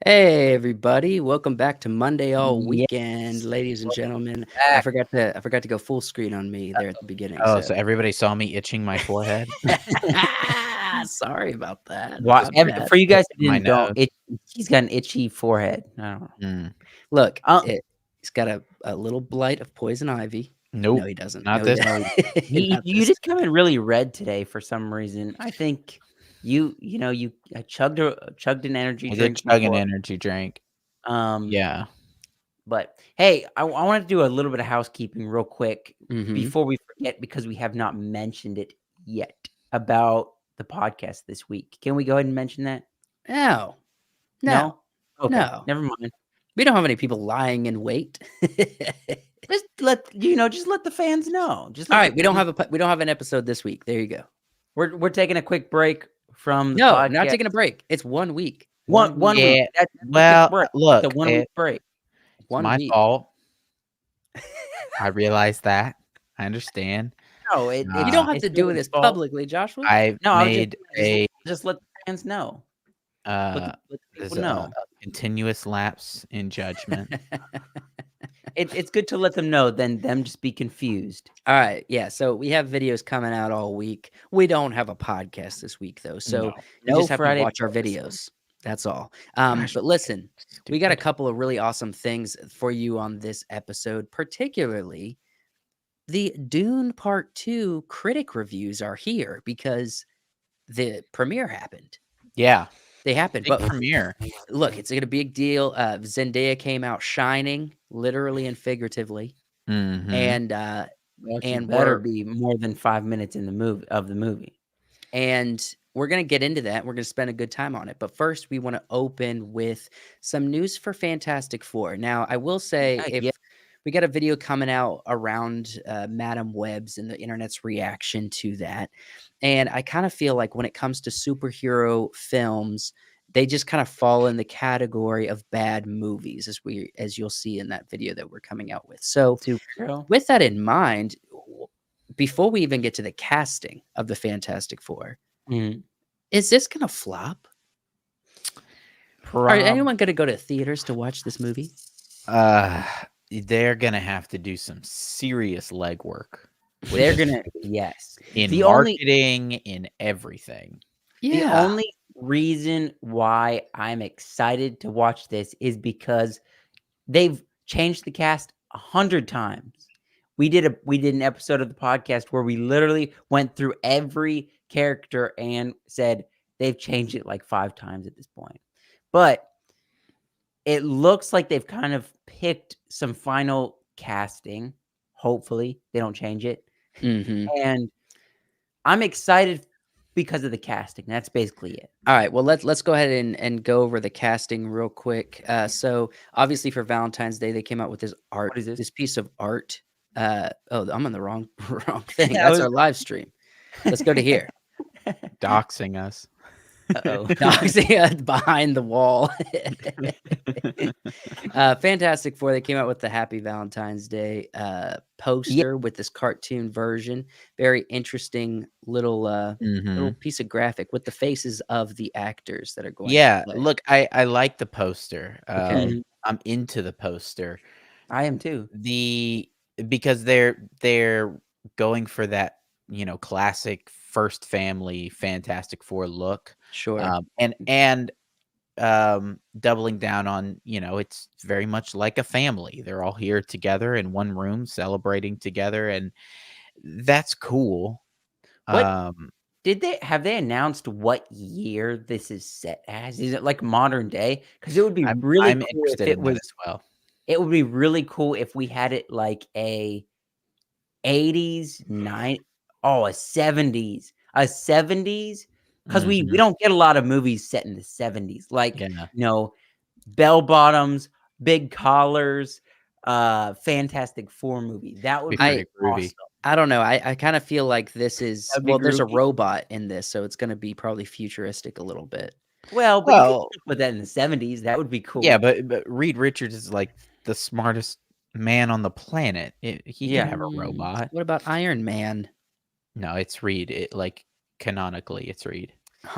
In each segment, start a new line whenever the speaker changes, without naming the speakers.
Hey everybody, welcome back to Monday All Weekend,
Yes.
ladies and gentlemen. I
Back.
forgot to go full screen on me there at the beginning.
Oh,
So
so everybody saw me itching my forehead?
sorry about that.
Why,
My bad.
for you guys who
My
didn't don't,
nose.
he's got an itchy forehead. I don't know.
Mm.
Look,
Uh,
he's got a little blight of poison ivy.
Nope,
No, he doesn't.
not
No, he
this.
no,
doesn't. Not
you
this.
just come in really red today for some reason. I think you chugged an energy
I did
drink
chug an
before.
energy drink.
Um,
Yeah.
but hey, I want to do a little bit of housekeeping real quick
Mhm.
before we forget because we have not mentioned it yet about the podcast this week. Can we go ahead and mention that?
No, no,
No? Okay,
no.
never mind.
We don't have any people lying in wait.
Just let the fans know. Just
All
let
right,
the
we don't
fans.
have an episode this week. There you go.
We're taking a quick break from the
No,
podcast.
not taking a break. It's 1 week.
One week.
Yeah.
That's a
Well,
quick break.
look,
It's a 1 week break.
it's
1
my
week.
fault. I realize that. I understand.
No,
You don't have
it's
to do
nobody's
this
fault.
publicly, Joshua.
I
No, I was
made
just let the fans know. Let the
there's
people know.
a continuous lapse in judgment.
It's good to let them know than them just be confused.
All right, yeah. So we have videos coming out all week. We don't have a podcast this week though, so
No.
you
No
just have
Friday
to watch our
podcast.
videos. That's all.
Gosh,
But listen, we got a
stupid.
couple of really awesome things for you on this episode, particularly the Dune Part 2 critic reviews are here because the premiere happened.
Yeah.
They happened,
Big
but
premiere.
look, it's a big deal. Zendaya came out shining, literally and figuratively,
Mhm.
and
Well, she
and
better
we're
be more than 5 minutes in the movie.
and we're gonna get into that. We're gonna spend a good time on it. But first, we want to open with some news for Fantastic Four. Now, I will say, if
Yeah.
we got a video coming out around Madam Web's and the internet's reaction to that, and I kind of feel like when it comes to superhero films, they just kind of fall in the category of bad movies, as you'll see in that video that we're coming out with. So,
Superhero.
with that in mind, before we even get to the casting of the Fantastic Four,
Mhm.
is this gonna flop? Are anyone gonna go to theaters to watch this movie?
They're gonna have to do some serious legwork.
They're gonna yes.
In
The only
marketing, in everything.
The only reason why I'm excited to watch this is because they've changed the cast 100 times. We did an episode of the podcast where we literally went through every character and said they've changed it like 5 times at this point. But it looks like they've kind of picked some final casting. Hopefully, they don't change it.
Mhm.
And I'm excited because of the casting. That's basically it.
All right, well, let's go ahead and go over the casting real quick. So obviously for Valentine's Day, they came out with this art,
What is this?
this piece of art. I'm on the wrong thing.
That
That's
was-
our live stream. Let's go to here.
Doxing us.
Uh-oh.
Doxing behind the wall. Fantastic Four. They came out with the Happy Valentine's Day poster with this cartoon version. Very interesting little little
Mhm.
piece of graphic with the faces of the actors that are going.
Yeah,
to play.
look, I like the poster.
Okay.
I'm into the poster.
I am too.
Because they're going for that, classic first family Fantastic Four look.
Sure.
And doubling down on, it's very much like a family. They're all here together in one room celebrating together, and that's cool.
What
Um,
have they announced what year this is set as? Is it like modern day? Because it would be
I'm
really
I'm
cool if
interested
it
in that
was.
as well.
It would be really cool if we had it like a 80s, a 70s, because we
Mhm.
don't get a lot of movies set in the 70s, like
Yeah.
bell bottoms, big collars, Fantastic Four movie. That would
Be
be
pretty groovy.
awesome.
I don't know. I kind of feel like this is
That'd be
there's a
groovy.
robot in this, so it's going to be probably futuristic a little bit.
Well, but you
Well,
could put that in the 70s. That would be cool.
yeah, but Reed Richards is like the smartest man on the planet. He
Yeah.
can have a robot.
What about Iron Man?
No, it's Reed. Canonically, it's Reed.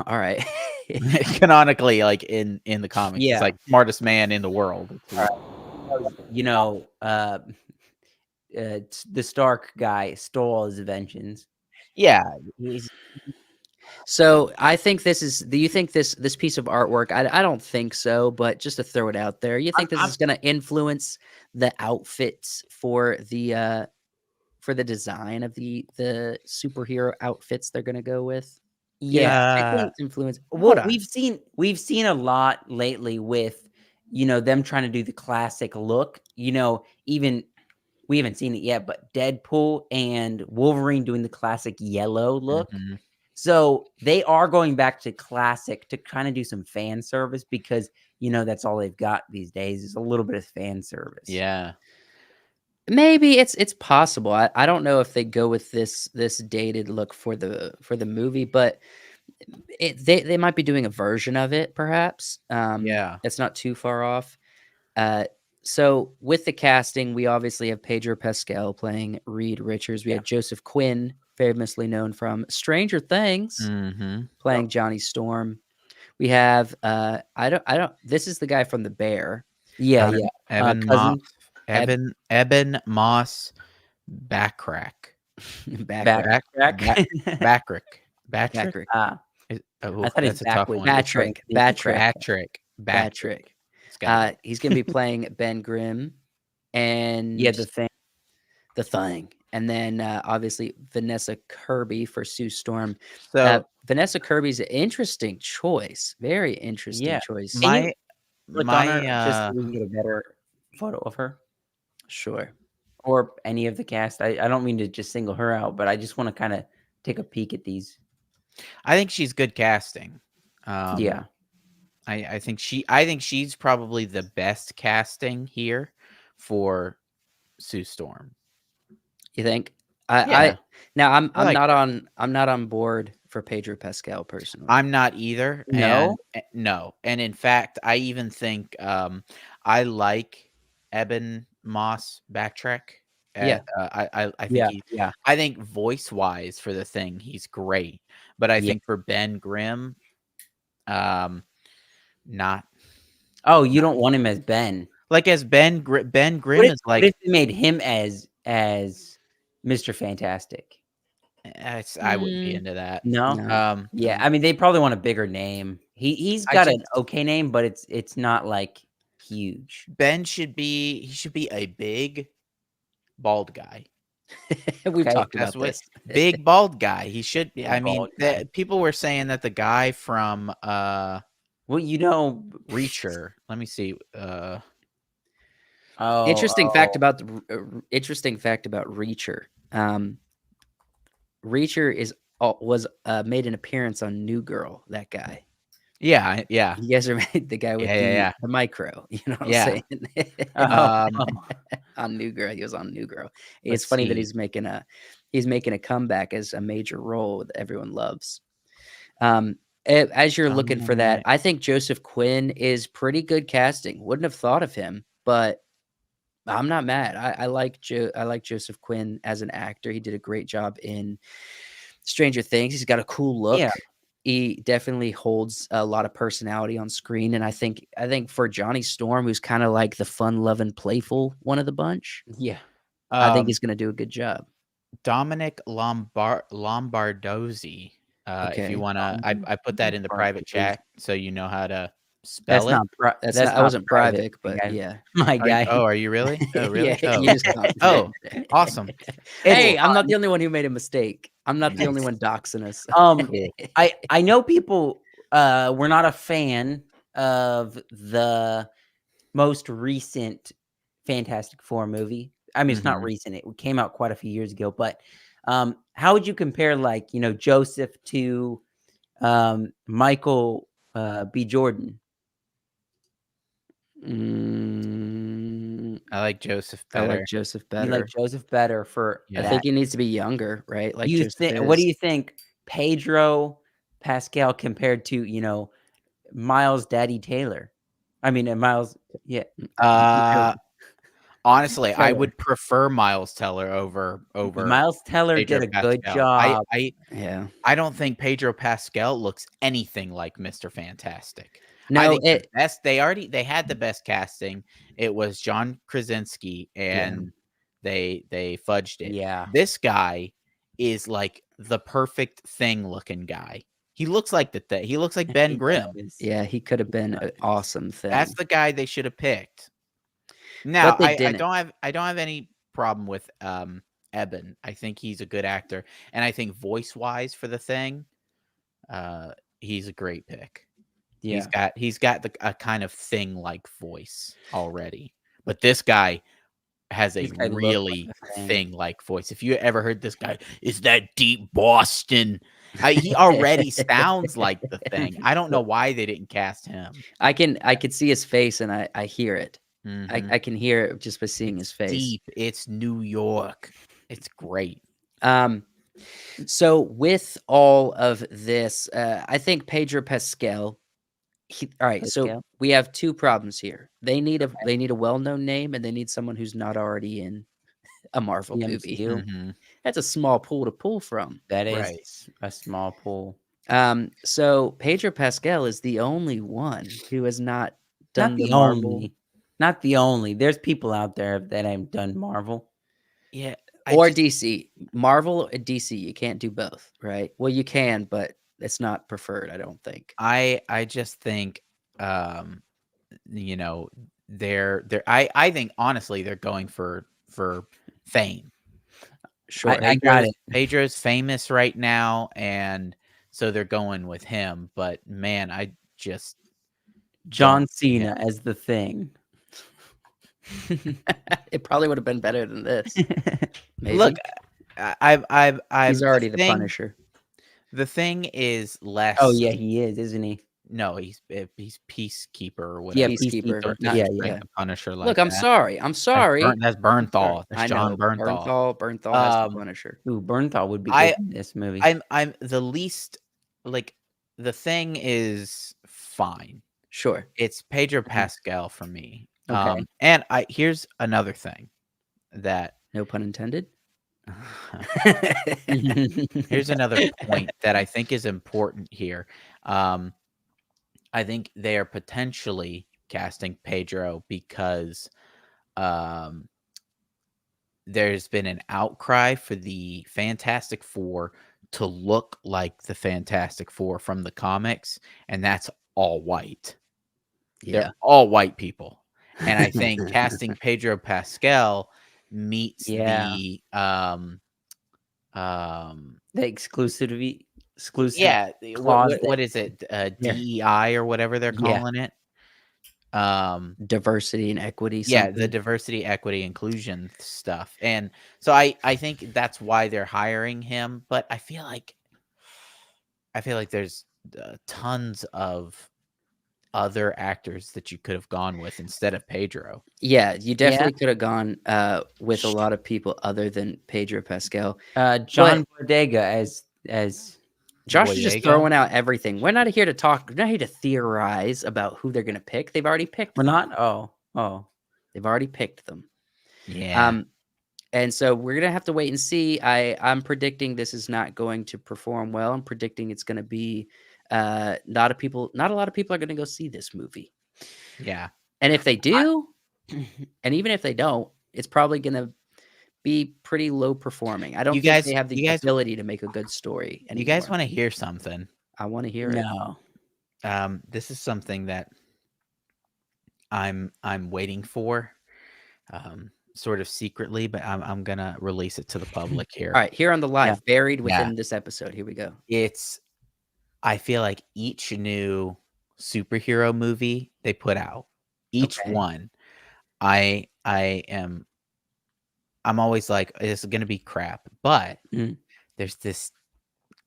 All right.
Canonically, like, in the comics. He's,
Yeah.
like, smartest man in the world.
All right. You know, the Stark guy stole all his inventions.
Yeah.
He's
So I think this is. Do you think this piece of artwork? I don't think so, but just to throw it out there, you think this
I'm
is going to influence the outfits for the design of the superhero outfits they're going to go with?
yeah,
Yeah, I
Uh,
think it's influence. Hold
well,
on.
we've seen a lot lately with, them trying to do the classic look, even we haven't seen it yet, but Deadpool and Wolverine doing the classic yellow look.
mhm.
So they are going back to classic to kind of do some fan service because that's all they've got these days is a little bit of fan service.
Yeah.
Maybe it's possible. I don't know if they go with this dated look for the movie, but they might be doing a version of it perhaps.
Yeah.
It's not too far off. Uh, so with the casting, we obviously have Pedro Pascal playing Reed Richards. We
Yeah.
had Joseph Quinn, famously known from Stranger Things,
Mhm.
playing
Yep.
Johnny Storm. We have I don't this is the guy from The Bear.
Yeah,
Uh,
yeah.
Evan Moss
Cousin
Eb
Eben Moss Backrack.
Backrack.
Back
backtrack.
back Backrack. Batrick?
Backrack.
I thought his
That's a
back
tough
was
one.
referring
Batrick.
to the
Batrick.
Batrick. Batrick.
Batrick.
It's gotta be.
He's gonna be playing Ben Grimm
yeah,
and
the thing.
the Thing, and then obviously Vanessa Kirby for Sue Storm.
So,
Vanessa Kirby's an interesting choice, very interesting
Yeah.
choice.
Can you
my
click on
my,
her just so we can get a better photo of her?
Sure.
Or any of the cast? I don't mean to just single her out, but I just wanna kinda take a peek at these.
I think she's good casting. Um,
Yeah.
I think she's probably the best casting here for Sue Storm.
You think?
Yeah.
I now
I like her.
I'm not on board for Pedro Pascal personally.
I'm not either,
No?
no, and in fact, I even think, I like Eben Moss Backtrack.
Yeah.
I think
Yeah, yeah,
I think voice-wise for the Thing, he's great, but I
yeah.
think for Ben Grimm, um, not
Oh, you don't want him as Ben.
like, as Ben
What
Grimm
if
is
what
like,
if they made him as Mr. Fantastic?
I wouldn't be
Mm,
into that.
No?
no,
Yeah,
no.
I mean, they probably want a bigger name. He's
I
got
just
an okay name, but it's not, like, huge.
Ben should be a big, bald guy.
We've
Okay?
talked
That's
about
what
this.
big bald guy. He should be. I
Big
mean,
bald guy.
people were saying that the guy from
Well,
Reacher. Let me see.
oh,
Interesting fact
oh,
about interesting fact about Reacher. Reacher was made an appearance on New Girl. That guy.
Yeah, yeah,
You guys are the guy with
yeah, yeah, yeah,
the micro. You know what I'm
yeah.
saying?
oh,
Um,
On New Girl, he was on New Girl. It's
let's
funny that
see.
he's making a comeback as a major role that everyone loves. As you're looking for that,
Dominic.
I think Joseph Quinn is pretty good casting. Wouldn't have thought of him, but I'm not mad. I like Joseph Quinn as an actor. He did a great job in Stranger Things. He's got a cool
yeah,
look. He definitely holds a lot of personality on screen, and I think for Johnny Storm, who's kind of like the fun-loving, playful one of the bunch,
yeah.
I think
Um,
he's gonna do a good job.
Dominic Lombardozzi. If you
Okay.
wanna, I put that in the private chat so you know how to spell it.
That's
I
not
wasn't
private,
private,
my
but
guy.
yeah.
My guy.
Are you really? Oh,
Yeah,
really? Oh,
you just
oh, awesome.
It's
Hey, I'm not the only one who made a mistake. I'm not the only
it's
one doxing us.
Cool.
I know people were not a fan of the most recent Fantastic Four movie. I mean, it's not
Mhm.
recent. It came out quite a few years ago, but how would you compare like, Joseph to Michael B. Jordan?
Mm,
I like Joseph
I like
better.
Joseph
You like
better.
Joseph better for
I
Yeah.
that.
think he needs to be younger, right? Like
You
Joseph
think what do
is.
you think Pedro Pascal compared to, Miles Daddy Taylor? I mean, Miles, yeah.
You know,
Uh, Honestly, I
Teller.
would prefer Miles Teller over
Miles Teller
Pedro
did a good
Pascal. I
job.
I
Yeah.
I don't think Pedro Pascal looks anything like Mr. Fantastic. I
No,
think the
it
best they had the best casting. It was John Krasinski,
yeah.
and they fudged it.
Yeah.
This guy is like the perfect thing looking guy. He looks like he looks like Ben
He
Grimm.
does.
Yeah, he could have
He
been an
does.
awesome
That's
thing.
the guy they should have picked. Now,
But they didn't.
I don't have any problem with Eben. I think he's a good actor, and I think voice-wise for the thing, uh, he's a great pick.
Yeah.
He's got a kind of thing-like voice already, but this guy has a
This guy looks like
really
a thing.
thing-like voice. If you ever heard this guy, "Is that deep Boston?" He already sounds like the thing. I don't know why they didn't cast him.
I could see his face and I hear it.
Mhm.
I can hear it just by seeing his
It's
face.
deep. It's New York. It's great.
Um, so with all of this, I think Pedro Pascal. All right, so
Pascal.
we have two problems here.
Okay.
They need a well known name, and they need someone who's not already in a Marvel
The
movie.
MCU.
Mhm.
That's a small pool to pull from.
That
Right.
is a small pool.
So Pedro Pascal is the only one who has not
Not
done the
the
Marvel
only. Not the only. There's people out there that have done Marvel.
Yeah, I
or
just
DC. Marvel and DC, you can't do both, right? Well, you can, but it's not preferred, I don't think.
I just think, um, you know, I think honestly they're going for fame.
Sure.
I got it.
Pedro's famous right now, and so they're going with him. But man, I just don't
John
see
Cena
him.
as the Thing.
It probably would have been better than this. Maybe.
Look, I've
He's already the Punisher.
The thing is less.
Oh yeah, he is, isn't he?
No, he's Peacekeeper or
Yeah,
whatever.
Peacekeeper.
Peacekeeper.
Not
Yeah,
Don't
yeah.
break the Punisher like
Look, I'm
that.
sorry. I'm sorry.
That's
I'm sorry.
Bernthal. That's
I
John
know.
Bernthal.
Bernthal has the Punisher.
Ooh, Bernthal would be
I
good in this movie.
I'm the least like the thing is fine.
Sure.
It's Pedro Pascal for me.
Okay.
And here's another thing that
No pun intended.
here's another point that I think is important here. I think they are potentially casting Pedro because um, there's been an outcry for the Fantastic Four to look like the Fantastic Four from the comics, and that's all white.
Yeah.
They're all white people. And I think casting Pedro Pascal meets
Yeah. The exclusive
yeah,
clause
what is it?
Yeah.
DEI or whatever they're
Yeah.
calling it.
Diversity and equity.
Yeah, the
Something.
diversity, equity, inclusion stuff. And so I think that's why they're hiring him, but I feel like there's tons of other actors that you could have gone with instead of Pedro.
Yeah, you definitely could have gone with a lot of people other than Pedro Pascal.
John Bodega as
Josh is just
Boyega?
throwing out everything. We're not here to talk. We're not here to theorize about who they're going to pick. They've already picked.
We're
them.
not. Oh.
They've already picked them.
Yeah.
And so we're gonna have to wait and see. I'm predicting this is not going to perform well. I'm predicting it's going to be not a lot of people are going to go see this movie.
Yeah.
And if they do, and even if they don't, it's probably going to be pretty low performing. I don't
You
think
guys-
they have the
you guys-
ability to make a good story.
You guys
anymore.
want to hear something?
I want to hear it.
No.
This is something that I'm waiting for, sort of secretly, but I'm gonna release it to the public here.
All right, here on the live,
Yeah.
buried within this episode. Here we go.
I feel like each new superhero movie they put out, each
Okay.
one, I'm always like, this is gonna be crap, but
Mm.
there's this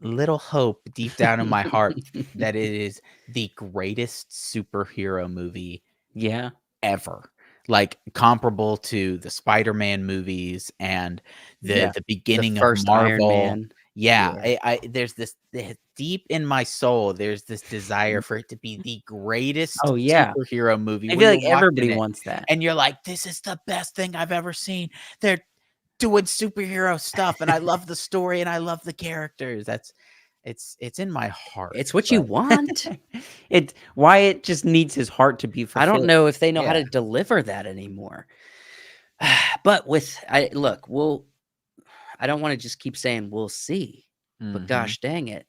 little hope deep down in my heart that it is the greatest superhero movie
Yeah.
ever. Like comparable to the Spider-Man movies and
Yeah.
the beginning
the
of
first Iron
Marvel.
Man.
Yeah, there's this deep in my soul, there's this desire for it to be the greatest
Oh, yeah.
superhero movie
I
where
feel
you're
like everybody
watching it
wants that.
and you're like, "This is the best thing I've ever seen. They're doing superhero stuff, and I love the story, and I love the characters." It's in my heart,
It's what you
but
want.
Wyatt just needs his heart to be
I don't
fulfilled.
know if they know how
yeah.
to deliver that anymore. But I don't wanna just keep saying, "We'll see," but
Mhm.
gosh dang it,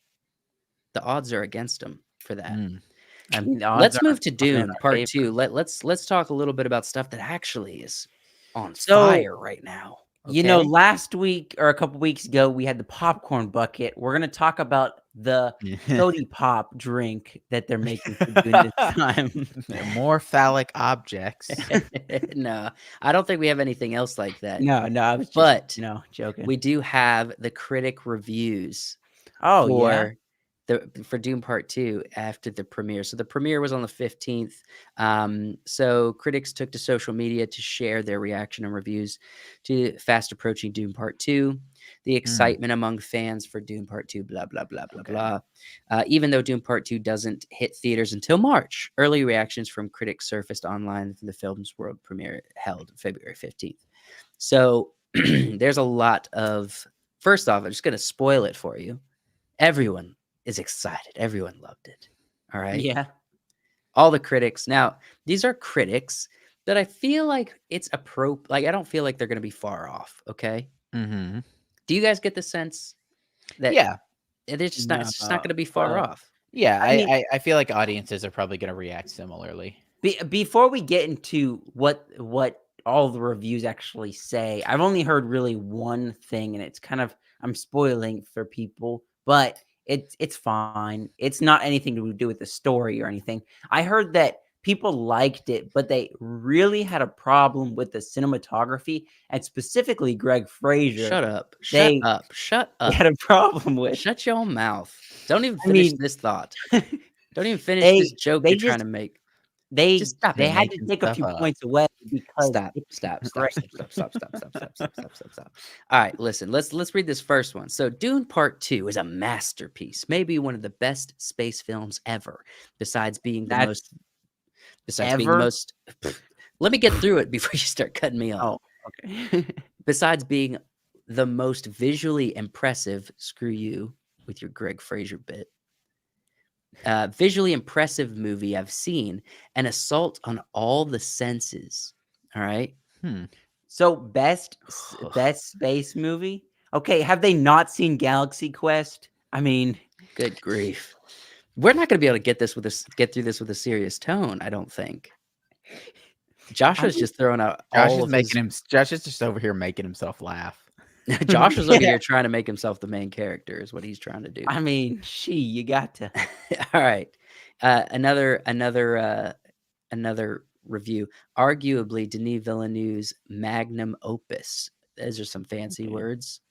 the odds are against them for that.
Mm.
I mean, the odds
Let's move
aren't
to
often in
Dune
our
Part
favor.
2. Let's talk a little bit about stuff that actually is on
So,
fire right now,
you know,
okay?
last week or a couple weeks ago, we had the popcorn bucket. We're gonna talk about the Sody Pop drink that they're making for Dune this time.
More phallic objects.
No, I don't think we have anything else like that,
No, I was just,
but
joking.
we do have the critic reviews
Oh, yeah?
for for Doom Part 2 after the premiere. So the premiere was on the 15th. So critics took to social media to share their reaction and reviews to fast approaching Doom Part 2, the
Mm,
excitement among fans for Doom Part 2, blah, blah, blah, blah,
okay.
blah. Even though Doom Part 2 doesn't hit theaters until March, early reactions from critics surfaced online for the film's world premiere held February 15th. So there's a lot of, first off, I'm just going to spoil it for you. Everyone is excited. Everyone loved it. All right.
Yeah.
All the critics. Now, these are critics that I feel like like I don't feel like they're going to be far off. Okay.
Mhm.
Do you guys get the sense that
Yeah.
No,
it's just not going to be far off?
Yeah,
I mean,
I feel like audiences are probably gonna react similarly.
before we get into what all the reviews actually say, I've only heard really one thing, and it's kind of I'm spoiling for people, but it's fine. It's not anything to do with the story or anything. I heard that people liked it, but they really had a problem with the cinematography and specifically Greg Fraser.
Shut up. Shut
They
up. Shut
they
up.
had a problem with.
Shut your mouth. Don't even
I
finish
mean,
this thought. Don't even finish this
they
joke
they
you're trying
just
to make.
they
Just stop
they
it.
You're
had to
making
take a
stuff
few
up.
points away because
Stop,
it's
stop, stop,
great.
stop, stop, stop, stop, stop, stop, stop, stop, stop, stop, stop. All right, listen. Let's read this first one. So, Dune Part 2 is a masterpiece, maybe one of the best space films ever. Besides being the
That's
most, besides being the
ever?
most. Let me get through it before you start cutting me off.
Oh, okay.
Besides being the most visually impressive, screw you with your Greg Fraser bit. Visually impressive movie I've seen, an assault on all the senses. All right.
Hmm.
So, best space movie? Okay, have they not seen Galaxy Quest? I mean,
Good grief. We're not gonna be able to get through this with a serious tone, I don't think.
I'm
Joshua's
just
just throwing out all of his
Josh is just over here making himself laugh.
Joshua's over
yeah,
here trying to make himself the main character is what he's trying to do.
I mean, you got to.
All right. Another review. Arguably Denis Villeneuve's magnum opus. Those are some fancy
Okay.
words.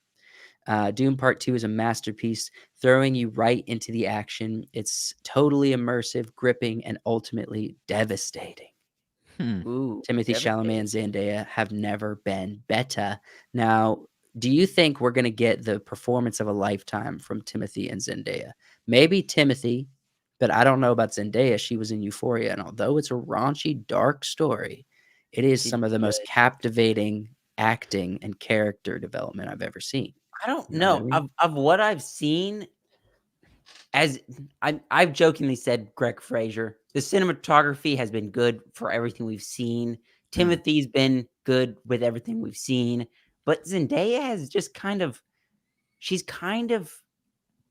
Dune Part 2 is a masterpiece, throwing you right into the action. It's totally immersive, gripping, and ultimately devastating.
Hmm.
Ooh,
Timothy Chalamet
devastating.
and Zendaya have never been better. Now, do you think we're going to get the performance of a lifetime from Timothy and Zendaya? Maybe Timothy, but I don't know about Zendaya. She was in Euphoria, and although it's a raunchy, dark story, it is
She
some
did
of the most
good.
captivating acting and character development I've ever seen.
I don't
You know what I
know.
mean?
Of what I've seen, as I've jokingly said Greg Fraser. The cinematography has been good for everything we've seen.
Mm.
Timothy's been good with everything we've seen, but Zendaya has just she's kind of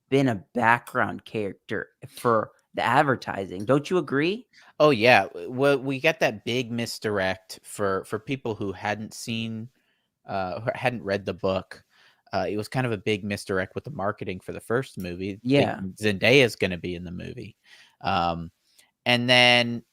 been a background character for the advertising. Don't you agree?
Oh yeah, well, we got that big misdirect for people who who hadn't read the book. It was kind of a big misdirect with the marketing for the first movie,
Yeah.
thinking Zendaya's going to be in the movie, um, and then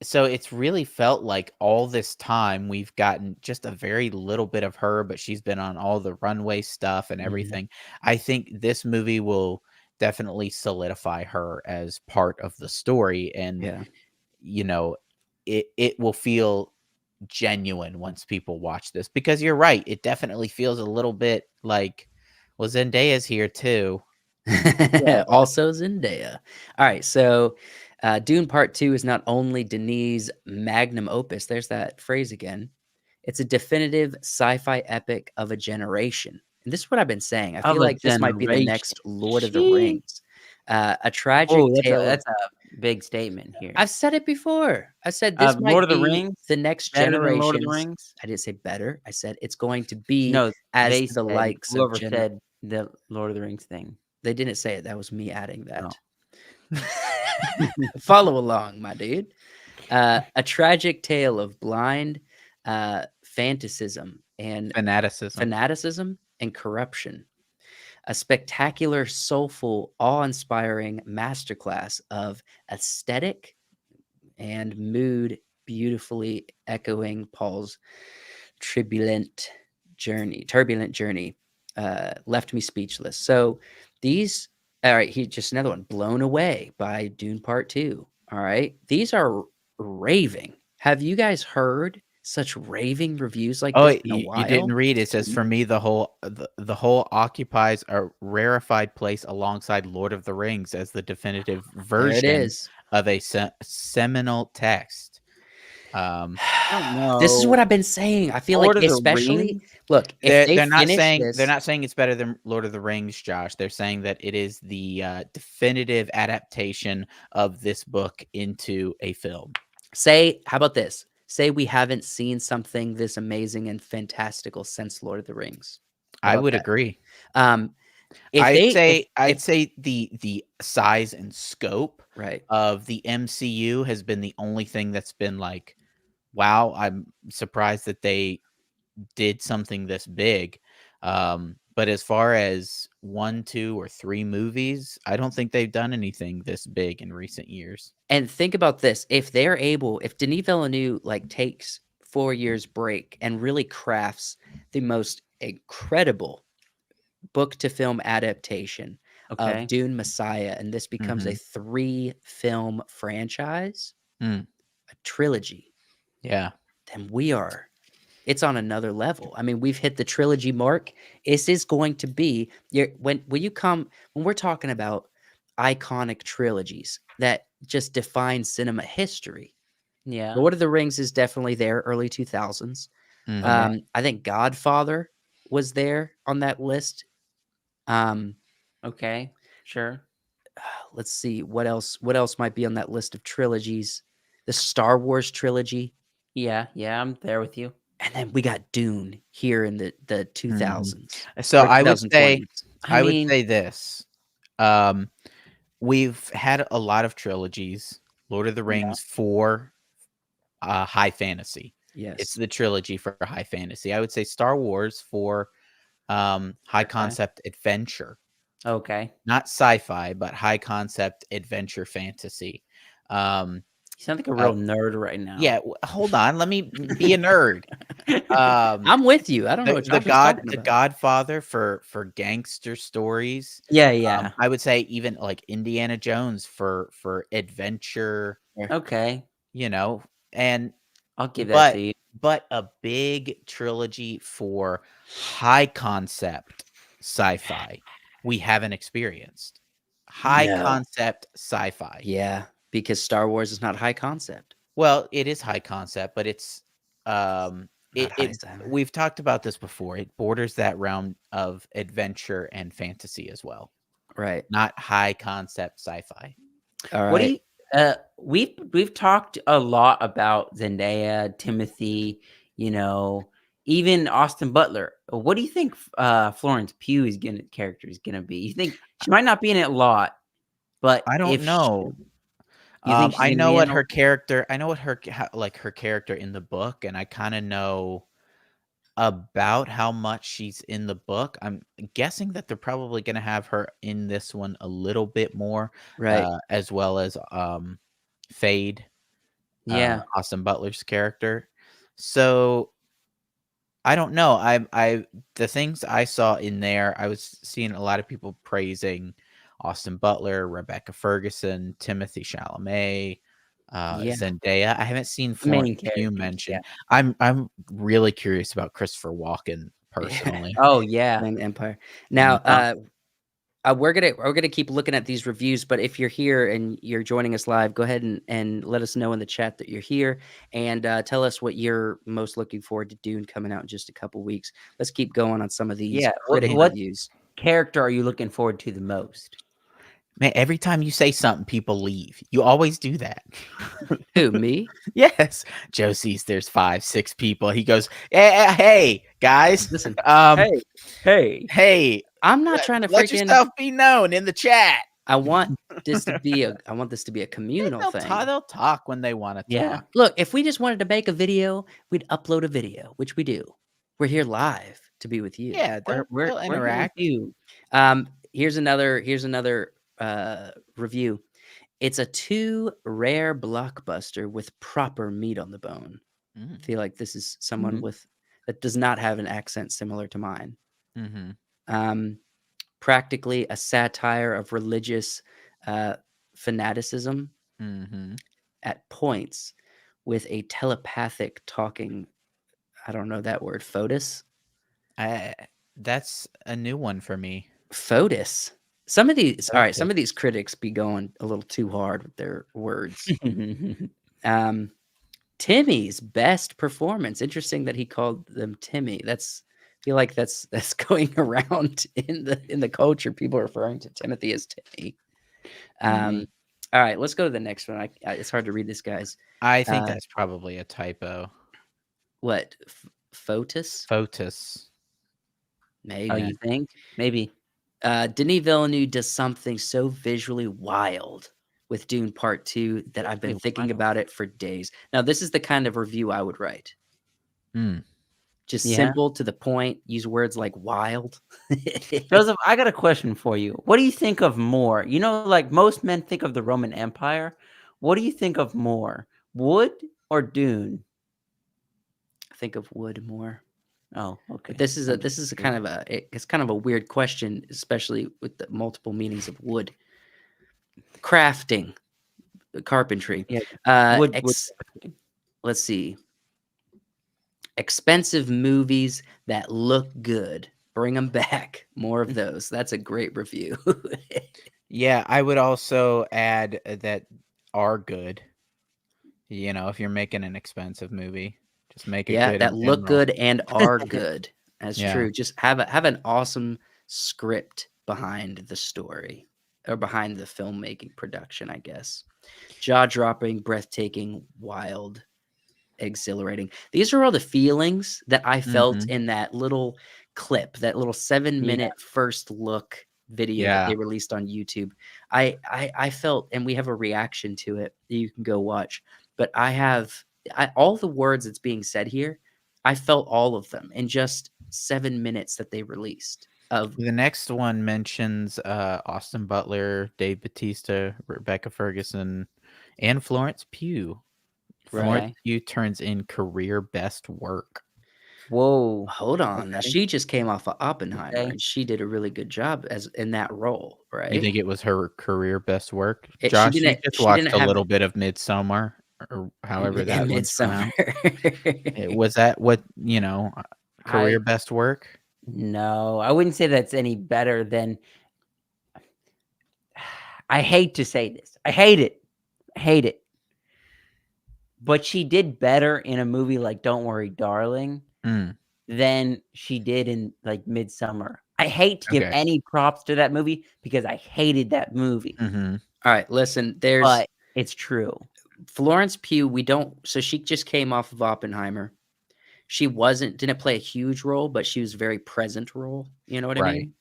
so it's really felt like all this time we've gotten just a very little bit of her, but she's been on all the runway stuff and
Mhm.
everything. I think this movie will definitely solidify her as part of the story, and
Yeah.
you know, it will feel genuine once people watch this, because you're right, it definitely feels a little bit like, well, Zendaya's here too.
Yeah.
Also Zendaya. All right, so Dune Part 2 is not only Denis' magnum opus, there's that phrase again. It's a definitive sci-fi epic of a generation. And this is what I've been saying. I
Of
feel
a
like this might be the
generation.
next Lord of the
Sheesh.
Rings. A tragic
Oh,
tale of
that's a big statement here.
I've said it before. I said this
Lord
might
of the
be
Rings
the next
better than Lord of the
generation's
Rings?
I didn't say better. I said it's going to be
No,
as
they
the
said
likes of
whoever said the Lord of the Rings thing.
they didn't say it. That was me adding
Oh.
that. Follow along, my dude. A tragic tale of blind
Fanaticism.
fanaticism and corruption. A spectacular, soulful, awe-inspiring masterclass of aesthetic and mood, beautifully echoing Paul's turbulent turbulent journey, left me speechless. So these all right, he just another one, Blown Away by Dune Part 2. All right. These are raving. Have you guys heard such raving reviews like
Oh,
this in a
you didn't
while?
read. It says for me the whole occupies a rarefied place alongside Lord of the Rings as the definitive
There it
version
is.
of a seminal text.
I don't
This is what
know.
I've been saying. I feel like
Lord of the
especially
Rings?
look, if they finish
they're
this
not saying it's better than Lord of the Rings, Josh. They're saying that it is the definitive adaptation of this book into a film.
say how about this? Say we haven't seen something this amazing and fantastical since Lord of the Rings. How
I
about
would
that?
agree.
Um, if they
I'd
if
say the size and scope
right.
of the MCU has been the only thing that's been like, wow, I'm surprised that they did something this big. But as far as 1, 2, or 3 movies, I don't think they've done anything this big in recent years.
And think about this, if they're able if Denis Villeneuve, like, takes 4 years break and really crafts the most incredible book to film adaptation of
Okay.
Dune Messiah, and this becomes a
Mhm.
3-film franchise,
Mm,
a trilogy,
yeah.
then it's on another level. I mean, we've hit the trilogy mark. This is going to be when we're talking about iconic trilogies that just define cinema history.
Yeah.
Lord of the Rings is definitely there, early 2000s.
Mhm.
I think Godfather was there on that list. Um,
Okay. Sure.
let's see what else might be on that list of trilogies. The Star Wars trilogy,
Yeah, yeah, I'm there with you.
and then we got Dune here in the
Mhm.
2000s
So
or 2020s.
I
I would
mean,
say this. Um, we've had a lot of trilogies. Lord of the
yeah,
Rings for high fantasy. It's
Yes.
the trilogy for high fantasy. I would say Star Wars for high
okay.
concept adventure.
Okay.
Not sci-fi, but high concept adventure fantasy. Um,
You sound like a
uh,
real nerd right
yeah,
now.
hold on, let me be a nerd. Um,
I'm with you. I don't know what Josh is talking
The
about.
Godfather for gangster stories.
Yeah, yeah.
I would say even like Indiana Jones for adventure,
Sure.
Okay.
you know, and
I'll give that to
but
you.
a big trilogy for high concept sci-fi we haven't experienced. High
No.
concept sci-fi.
Yeah, because Star Wars is not high concept,
Well, it is high concept, but it's
not high
it
sci
we've talked about this before. It borders that realm of adventure and fantasy as well.
Right.
Not high concept sci-fi.
All
What do
right.
you we've talked a lot about Zendaya, Timothy, you know, even Austin Butler. What do you think Florence Pugh's character is gonna be? You think she might not be in it a lot, but
I don't
if she,
know.
you think she's
I
gonna
know
be
what
in a
her character I know what like her character in the book, and I kinda know about how much she's in the book. I'm guessing that they're probably gonna have her in this one a little bit more,
Right.
as well as, Fade,
yeah,
Austin Butler's character. So, I don't know. I the things I saw in there, I was seeing a lot of people praising Austin Butler, Rebecca Ferguson, Timothy Chalamet,
yeah,
Zendaya. I haven't seen
main
Florence Pugh
characters, yeah.
mentioned. I'm really curious about Christopher Walken personally.
Oh, yeah.
And Empire. Now,
Mhm.
we're gonna keep looking at these reviews, but if you're here and you're joining us live, go ahead and let us know in the chat that you're here, and tell us what you're most looking forward to Dune coming out in just a couple weeks. Let's keep going on some of these
Yeah.
critic
What
reviews.
character are you looking forward to the most?
Man, every time you say something, people leave. You always do that.
Who, me?
Yes. Joe sees there's 5, 6 people. He goes, hey, guys.
Listen,
Hey.
Hey,
I'm not trying to
let
freaking.
yourself be known in the chat.
I want this to be a communal thing.
They'll talk when they want to
Yeah.
talk.
Look, if we just wanted to make a video, we'd upload a video, which we do. We're here live to be with you.
Yeah,
We're
they'll
here with
interact.
you.
Here's another review. It's a too rare blockbuster with proper meat on the bone. I feel like this is someone that does not have an accent similar to mine.
Mm-hmm.
Practically a satire of religious fanaticism
Mm-hmm.
at points with a telepathic talking, I don't know that word, FOTUS?
That's a new one for me.
FOTUS. Some of these, all right, some
FOTUS.
of these critics be going a little too hard with their words. Timmy's best performance. Interesting that he called them Timmy. I feel like that's going around in the culture. People are referring to Timothy as Timmy. All right, let's go to the next one. It's hard to read this, guys.
I think that's probably a typo.
What? FOTUS?
FOTUS.
Maybe.
Oh, you think? Maybe.
Denis Villeneuve does something so visually wild with Dune Part 2 that I've been thinking about it for days. Now, this is the kind of review I would write. Just simple, to the point, use words like wild.
Joseph, I got a question for you. What do you think of more? You know, like most men think of the Roman Empire. What do you think of more? Wood or Dune?
I think of wood more.
Oh, okay.
But this is kind of a weird question, especially with the multiple meanings of wood. Crafting, carpentry.
Yeah. Wood.
Let's see. Expensive movies that look good. Bring them back. More of those. That's a great review.
Yeah, I would also add that are good. You know, if you're making an expensive movie, just make it good
that
in
look
general.
good and are good. That's
Yeah.
true. Just have an awesome script behind the story or behind the filmmaking production, I guess. Jaw-dropping, breathtaking, wild, exhilarating. These are all the feelings that I felt in that little clip, that little 7-minute first look video that they released on YouTube. I felt, and we have a reaction to it that you can go watch, but all the words that's being said here, I felt all of them in just 7 minutes that they released.
The next one mentions Austin Butler, Dave Bautista, Rebecca Ferguson, and Florence Pugh. Florence Pugh turns in career best work.
Whoa.
Hold on. Now, she just came off of Oppenheimer,
Okay.
and she did a really good job in that role, right?
You think it was her career best work?
She
Josh, you
didn't-
just
she
watched
didn't
a
have-
little bit of Midsommar, or however that one's
Midsummer.
pronounced. Was that what, career best work?
No, I wouldn't say that's any better than. I hate to say this. I hate it. But she did better in a movie like Don't Worry, Darling than she did in like Midsummer. I hate to give any props to that movie because I hated that movie.
Mm-hmm.
All right, listen,
But it's true.
Florence Pugh, so she just came off of Oppenheimer. She didn't play a huge role, but she was a very present role. You know what I mean?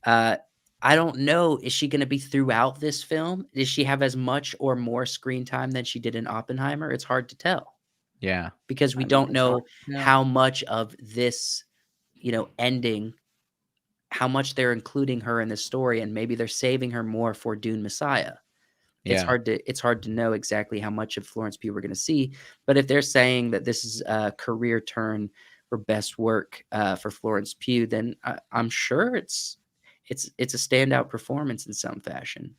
I don't know. Is she going to be throughout this film? Does she have as much or more screen time than she did in Oppenheimer? It's hard to tell.
Yeah.
Because we don't know how much of this, ending, how much they're including her in the story, and maybe they're saving her more for Dune Messiah.
Yeah.
It's hard to know exactly how much of Florence Pugh we're going to see. But if they're saying that this is a career turn for best work for Florence Pugh, then I'm sure it's a standout performance in some fashion.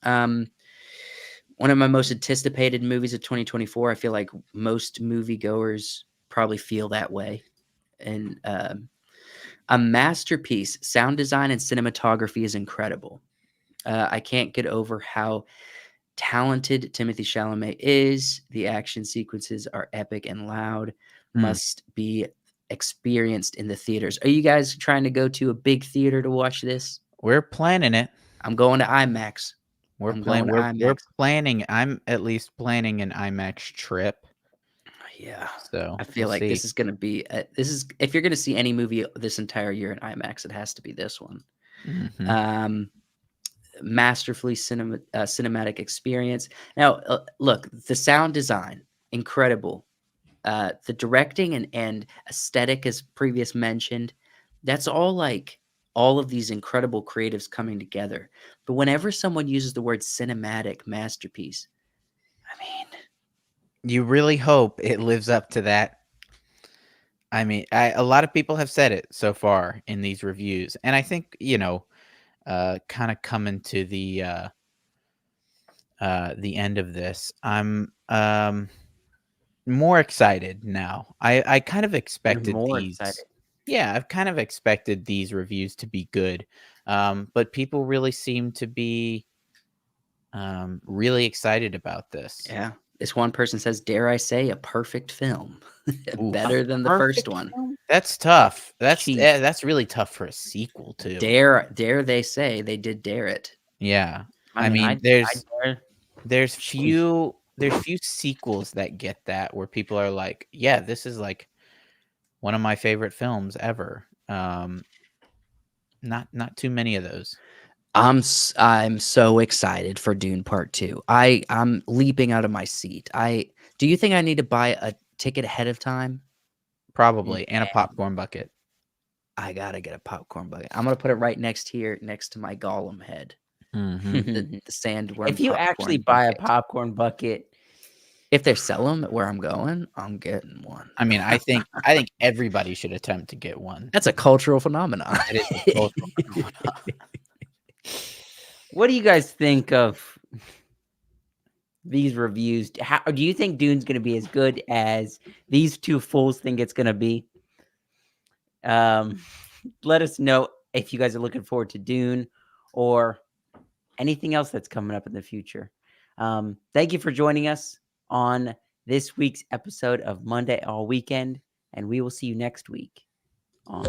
One of my most anticipated movies of 2024. I feel like most moviegoers probably feel that way. And A masterpiece. Sound design and cinematography is incredible. I can't get over how talented Timothy Chalamet is. The action sequences are epic and loud.
Hmm.
Must be experienced in the theaters. Are you guys trying to go to a big theater to watch this?
We're planning it.
I'm going to IMAX.
We're
I'm going
plan
to
we're
IMAX.
planning. I'm at least planning an IMAX trip,
Yeah. I
so we'll
feel like
see.
this is going to be this is if you're going to see any movie this entire year in IMAX, it has to be this one.
Mhm.
Um masterfully cinematic experience. Now, look, the sound design incredible. The directing and aesthetic, as previous mentioned, that's all like all of these incredible creatives coming together. But whenever someone uses the word cinematic masterpiece, I mean,
You really hope it lives up to that. I mean, a lot of people have said it so far in these reviews, and I think, kind of coming to the end of this, I'm more excited now. I kind of
You're
expected
more
these.
excited.
Yeah, I've kind of expected these reviews to be good, but people really seem to be really excited about this.
yeah. This one person says, "Dare I say, a perfect film,
Oof.
better than the first
Perfect
one."
film?
That's tough.
Jeez.
That's really tough for a sequel too.
Dare they say they did dare it?
Yeah.
I
I
mean,
mean,
I dare. Sheesh.
there's few sequels that get that where people are like, "Yeah, this is like one of my favorite films ever." Not too many of those.
I'm so excited for Dune Part 2. I'm leaping out of my seat. Do you think I need to buy a ticket ahead of time?
Probably, and a popcorn bucket.
I gotta get a popcorn bucket. I'm gonna put it right next here, next to my Gollum head.
Mhm.
The sandworm
If you actually
popcorn
buy a
bucket.
popcorn bucket,
If they sell them where I'm going, I'm getting one.
I mean, I think everybody should attempt to get one.
That's a cultural phenomenon.
That is a cultural phenomenon.
what do you guys think of these reviews? How do you think Dune's going to be as good as these two fools think it's going to be? Um, let us know if you guys are looking forward to Dune or anything else that's coming up in the future. Thank you for joining us on this week's episode of Monday All Weekend, and we will see you next week on